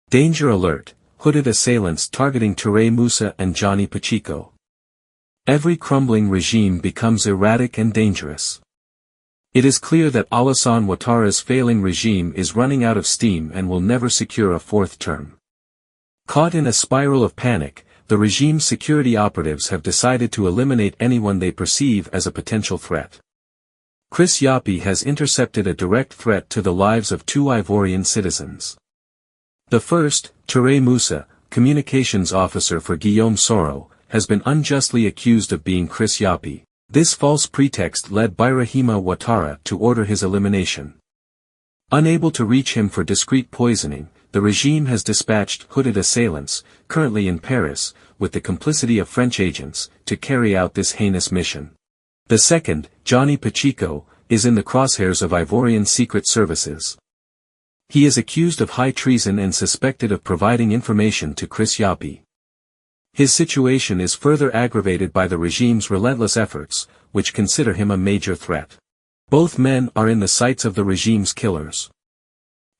Danger alert, hooded assailants targeting Touré, Moussa and Johnny Patcheko. Every crumbling regime becomes erratic and dangerous. It is clear that Alassane Ouattara's failing regime is running out of steam and will never secure a fourth term. Caught in a spiral of panic, the regime's security operatives have decided to eliminate anyone they perceive as a potential threat. Chris Yapi has intercepted a direct threat to the lives of two Ivorian citizens. The first, Touré Moussa, communications officer for Guillaume Soro, has been unjustly accused of being Chris Yapi. This false pretext led Birahima Ouattara to order his elimination. Unable to reach him for discreet poisoning, the regime has dispatched hooded assailants, currently in Paris, with the complicity of French agents, to carry out this heinous mission. The second, Johnny Patcheko, is in the crosshairs of Ivorian secret services. He is accused of high treason and suspected of providing information to Chris Yapi. His situation is further aggravated by the regime's relentless efforts, which consider him a major threat. Both men are in the sights of the regime's killers.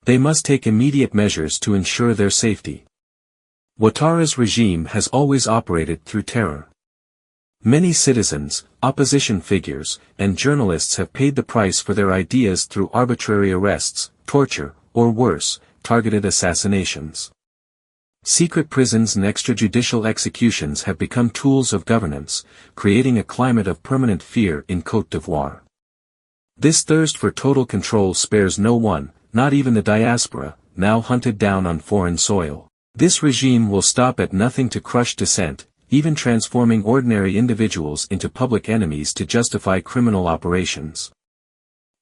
They must take immediate measures to ensure their safety. Ouattara's regime has always operated through terror. Many citizens, opposition figures, and journalists have paid the price for their ideas through arbitrary arrests, torture, or worse, targeted assassinations. Secret prisons and extrajudicial executions have become tools of governance, creating a climate of permanent fear in Côte d'Ivoire. This thirst for total control spares no one, not even the diaspora, now hunted down on foreign soil. This regime will stop at nothing to crush dissent, even transforming ordinary individuals into public enemies to justify criminal operations.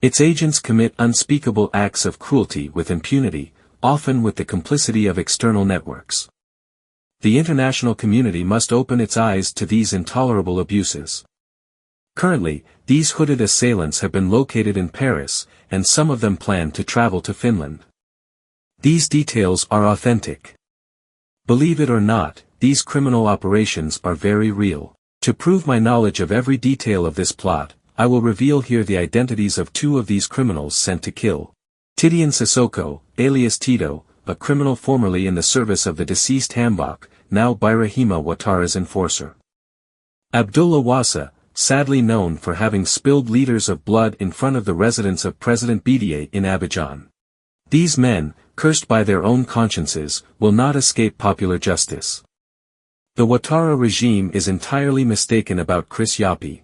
Its agents commit unspeakable acts of cruelty with impunity, often with the complicity of external networks. The international community must open its eyes to these intolerable abuses. Currently, these hooded assailants have been located in Paris, and some of them plan to travel to Finland. These details are authentic. Believe it or not, these criminal operations are very real. To prove my knowledge of every detail of this plot, I will reveal here the identities of two of these criminals sent to kill. Tidiane Sissoko, alias Tito, a criminal formerly in the service of the deceased Hambok, now Birahima Ouattara's enforcer. Abdullah Wassa, sadly known for having spilled liters of blood in front of the residence of President Bidier in Abidjan. These men, cursed by their own consciences, will not escape popular justice. The Ouattara regime is entirely mistaken about Chris Yapi.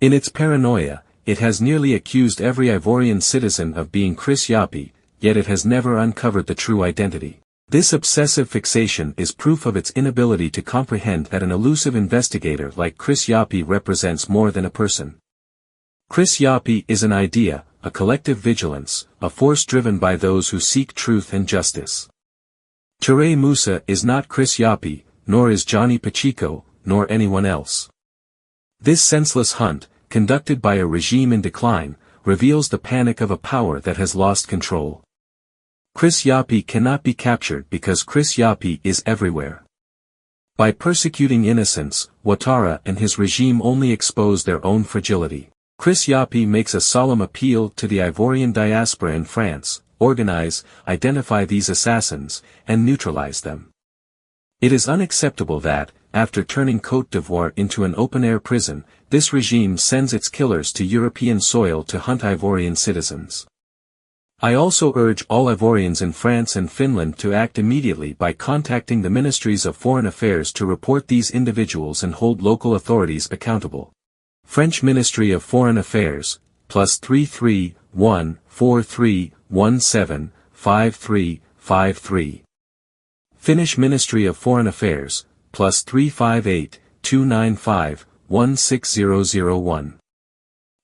In its paranoia, it has nearly accused every Ivorian citizen of being Chris Yapi, yet it has never uncovered the true identity. This obsessive fixation is proof of its inability to comprehend that an elusive investigator like Chris Yapi represents more than a person. Chris Yapi is an idea, a collective vigilance, a force driven by those who seek truth and justice. Touré Moussa is not Chris Yapi, nor is Johnny Patcheko, nor anyone else. This senseless hunt, conducted by a regime in decline, reveals the panic of a power that has lost control. Chris Yapi cannot be captured because Chris Yapi is everywhere. By persecuting innocents, Ouattara and his regime only expose their own fragility. Chris Yapi makes a solemn appeal to the Ivorian diaspora in France: organize, identify these assassins, and neutralize them. It is unacceptable that, after turning Côte d'Ivoire into an open-air prison, this regime sends its killers to European soil to hunt Ivorian citizens. I also urge all Ivorians in France and Finland to act immediately by contacting the Ministries of Foreign Affairs to report these individuals and hold local authorities accountable. French Ministry of Foreign Affairs, +33 1 43 17 5353. Finnish Ministry of Foreign Affairs, +358 295 16001.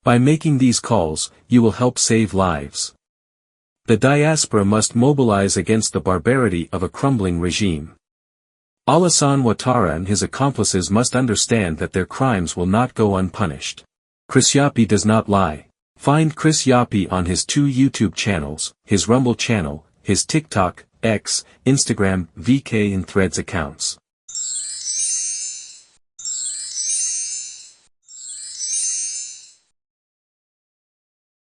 By making these calls, you will help save lives. The diaspora must mobilize against the barbarity of a crumbling regime. Alassane Ouattara and his accomplices must understand that their crimes will not go unpunished. Chris Yapi does not lie. Find Chris Yapi on his 2 YouTube channels, his Rumble channel, his TikTok, X, Instagram, VK and Threads accounts.